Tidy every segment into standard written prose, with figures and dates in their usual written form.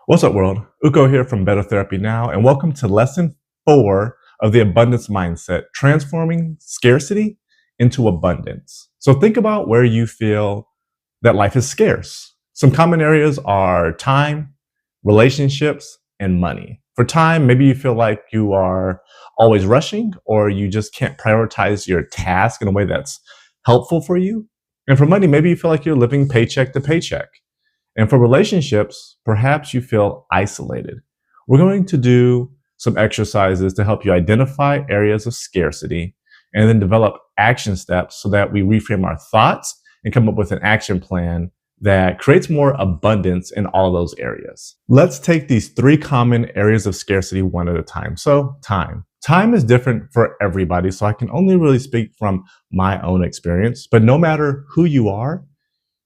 What's up, world? Uko here from Better Therapy Now, and welcome to lesson 4 of the abundance mindset, transforming scarcity into abundance. So think about where you feel that life is scarce. Some common areas are time, relationships, and money. For time, maybe you feel like you are always rushing or you just can't prioritize your task in a way that's helpful for you. And for money, maybe you feel like you're living paycheck to paycheck. And for relationships, perhaps you feel isolated. We're going to do some exercises to help you identify areas of scarcity and then develop action steps so that we reframe our thoughts and come up with an action plan that creates more abundance in all of those areas. Let's take these 3 common areas of scarcity one at a time. So time. Time is different for everybody, so I can only really speak from my own experience. But no matter who you are,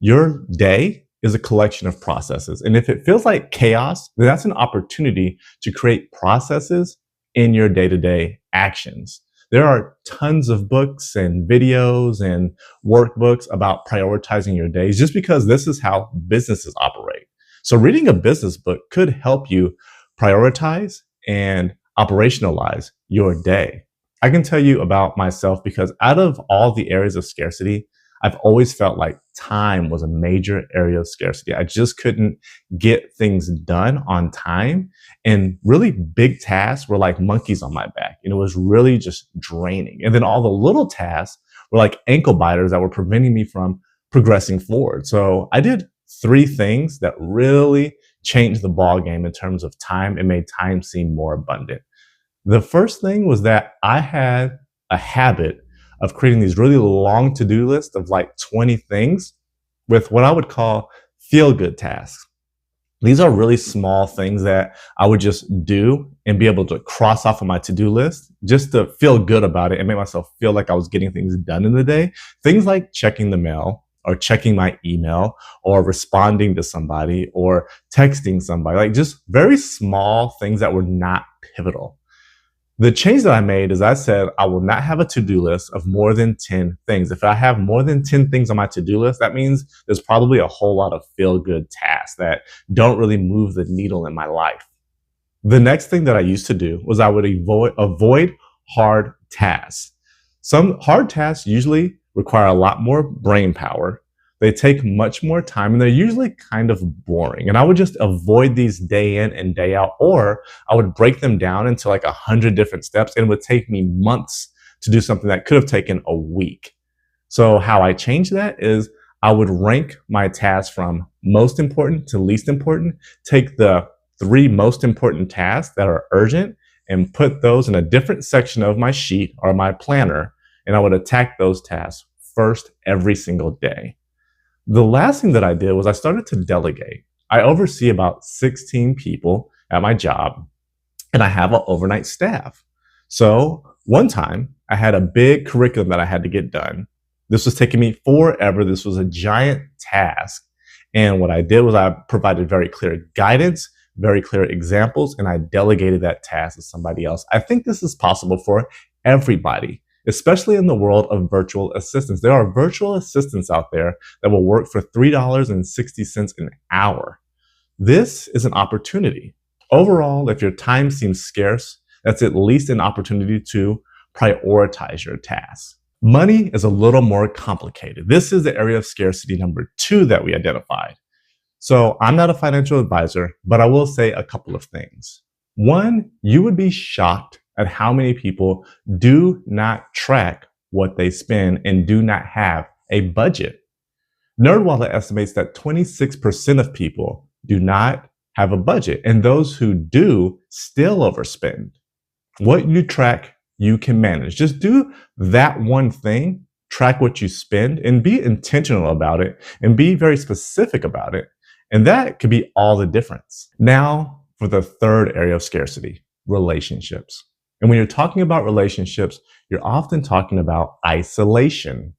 your day is a collection of processes. And if it feels like chaos, then that's an opportunity to create processes in your day-to-day actions. There are tons of books and videos and workbooks about prioritizing your days just because this is how businesses operate. So reading a business book could help you prioritize and operationalize your day. I can tell you about myself because out of all the areas of scarcity, I've always felt like time was a major area of scarcity. I just couldn't get things done on time. And really big tasks were like monkeys on my back. And it was really just draining. And then all the little tasks were like ankle biters that were preventing me from progressing forward. So I did 3 things that really changed the ball game in terms of time and made time seem more abundant. The first thing was that I had a habit of creating these really long to-do lists of like 20 things with what I would call feel-good tasks. These are really small things that I would just do and be able to cross off of my to-do list just to feel good about it and make myself feel like I was getting things done in the day. Things like checking the mail or checking my email or responding to somebody or texting somebody, like just very small things that were not pivotal. The change that I made is I said, I will not have a to-do list of more than 10 things. If I have more than 10 things on my to-do list, that means there's probably a whole lot of feel-good tasks that don't really move the needle in my life. The next thing that I used to do was I would avoid hard tasks. Some hard tasks usually require a lot more brain power. They take much more time and they're usually kind of boring. And I would just avoid these day in and day out, or I would break them down into like 100 different steps and it would take me months to do something that could have taken a week. So how I changed that is I would rank my tasks from most important to least important, take the 3 most important tasks that are urgent and put those in a different section of my sheet or my planner. And I would attack those tasks first every single day. The last thing that I did was I started to delegate. I oversee about 16 people at my job, and I have an overnight staff. So one time I had a big curriculum that I had to get done. This was taking me forever. This was a giant task. And what I did was I provided very clear guidance, very clear examples, and I delegated that task to somebody else. I think this is possible for everybody, especially in the world of virtual assistants. There are virtual assistants out there that will work for $3.60 an hour. This is an opportunity. Overall, if your time seems scarce, that's at least an opportunity to prioritize your tasks. Money is a little more complicated. This is the area of scarcity number 2 that we identified. So I'm not a financial advisor, but I will say a couple of things. One, you would be shocked at how many people do not track what they spend and do not have a budget. NerdWallet estimates that 26% of people do not have a budget, and those who do still overspend. What you track, you can manage. Just do that one thing, track what you spend, and be intentional about it, and be very specific about it. And that could be all the difference. Now, for the third area of scarcity, relationships. And when you're talking about relationships, you're often talking about isolation.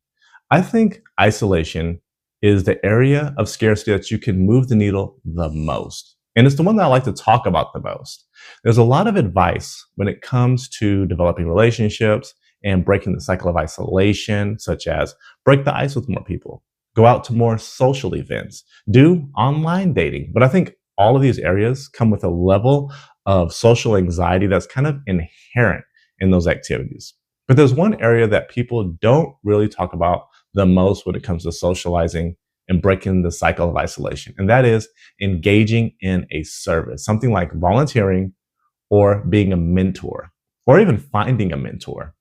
I think isolation is the area of scarcity that you can move the needle the most. And it's the one that I like to talk about the most. There's a lot of advice when it comes to developing relationships and breaking the cycle of isolation, such as break the ice with more people, go out to more social events, do online dating. But I think all of these areas come with a level of social anxiety that's kind of inherent in those activities. But there's one area that people don't really talk about the most when it comes to socializing and breaking the cycle of isolation, and that is engaging in a service, something like volunteering or being a mentor or even finding a mentor.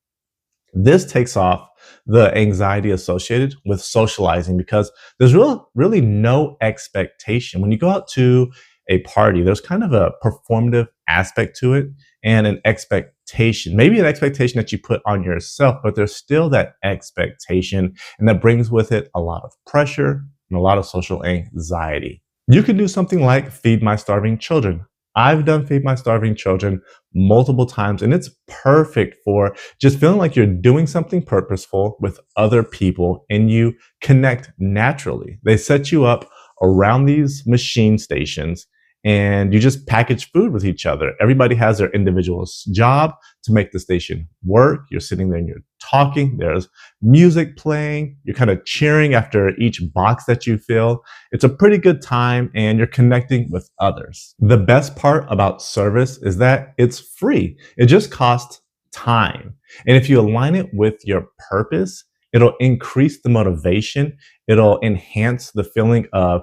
This takes off the anxiety associated with socializing because there's really no expectation. When you go out to a party, there's kind of a performative aspect to it and an expectation, maybe an expectation that you put on yourself, but there's still that expectation, and that brings with it a lot of pressure and a lot of social anxiety. You can do something like feed my starving children. I've done feed my starving children multiple times, and it's perfect for just feeling like you're doing something purposeful with other people and you connect naturally. They set you up around these machine stations and you just package food with each other. Everybody has their individual job to make the station work. You're sitting there and you're talking. There's music playing. You're kind of cheering after each box that you fill. It's a pretty good time and you're connecting with others. The best part about service is that it's free. It just costs time. And if you align it with your purpose, it'll increase the motivation. It'll enhance the feeling of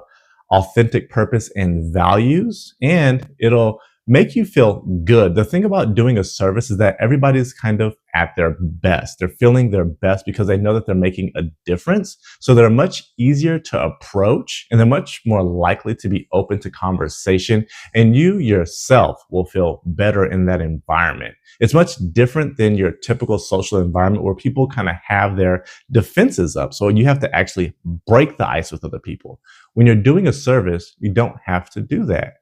authentic purpose and values, and it'll make you feel good. The thing about doing a service is that everybody's kind of at their best. They're feeling their best because they know that they're making a difference. So they're much easier to approach and they're much more likely to be open to conversation. And you yourself will feel better in that environment. It's much different than your typical social environment where people kind of have their defenses up. So you have to actually break the ice with other people. When you're doing a service, you don't have to do that.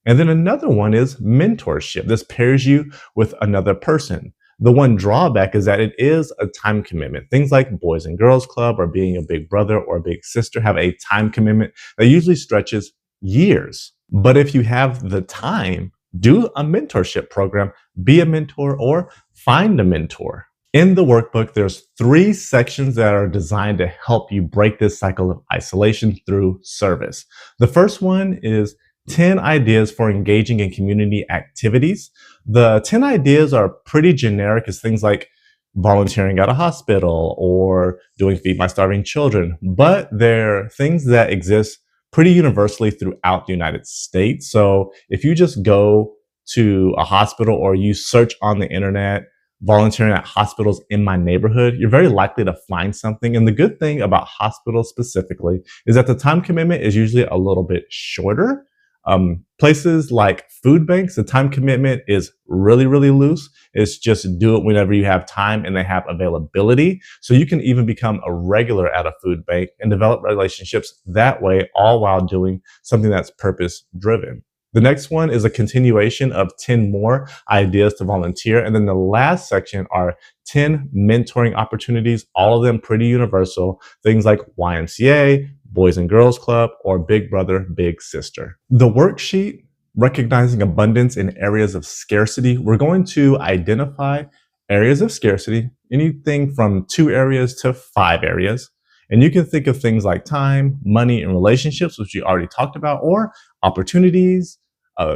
And then another one is mentorship. This pairs you with another person. The one drawback is that it is a time commitment. Things like Boys and Girls Club or being a big brother or a big sister have a time commitment that usually stretches years. But if you have the time, do a mentorship program, be a mentor or find a mentor. In the workbook, there's 3 sections that are designed to help you break this cycle of isolation through service. The first one is 10 ideas for engaging in community activities. The 10 ideas are pretty generic as things like volunteering at a hospital or doing Feed My Starving Children, but they're things that exist pretty universally throughout the United States. So if you just go to a hospital or you search on the internet, volunteering at hospitals in my neighborhood, you're very likely to find something. And the good thing about hospitals specifically is that the time commitment is usually a little bit shorter. Places like food banks, the time commitment is really loose. It's just do it whenever you have time and they have availability. So you can even become a regular at a food bank and develop relationships that way, all while doing something that's purpose driven. The next one is a continuation of 10 more ideas to volunteer. And then the last section are 10 mentoring opportunities, all of them pretty universal. Things like YMCA, Boys and Girls Club, or Big Brother, Big Sister. The worksheet, recognizing abundance in areas of scarcity, we're going to identify areas of scarcity, anything from 2 areas to 5 areas. And you can think of things like time, money, and relationships, which we already talked about, or opportunities,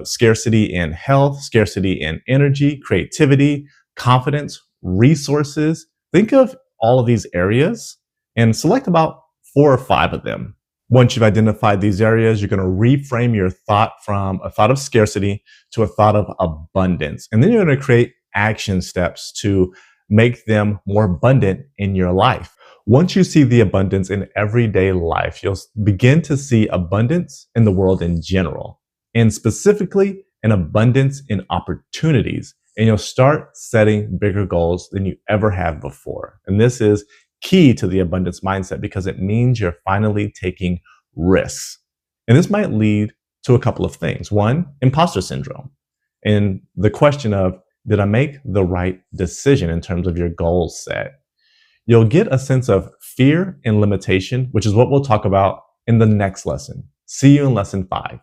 scarcity in health, scarcity in energy, creativity, confidence, resources. Think of all of these areas and select about 4 or 5 of them. Once you've identified these areas, you're going to reframe your thought from a thought of scarcity to a thought of abundance. And then you're going to create action steps to make them more abundant in your life. Once you see the abundance in everyday life, you'll begin to see abundance in the world in general, and specifically an abundance in opportunities. And you'll start setting bigger goals than you ever have before. And this is key to the abundance mindset because it means you're finally taking risks. And this might lead to a couple of things. One, imposter syndrome. And the question of, did I make the right decision in terms of your goal set? You'll get a sense of fear and limitation, which is what we'll talk about in the next lesson. See you in lesson 5.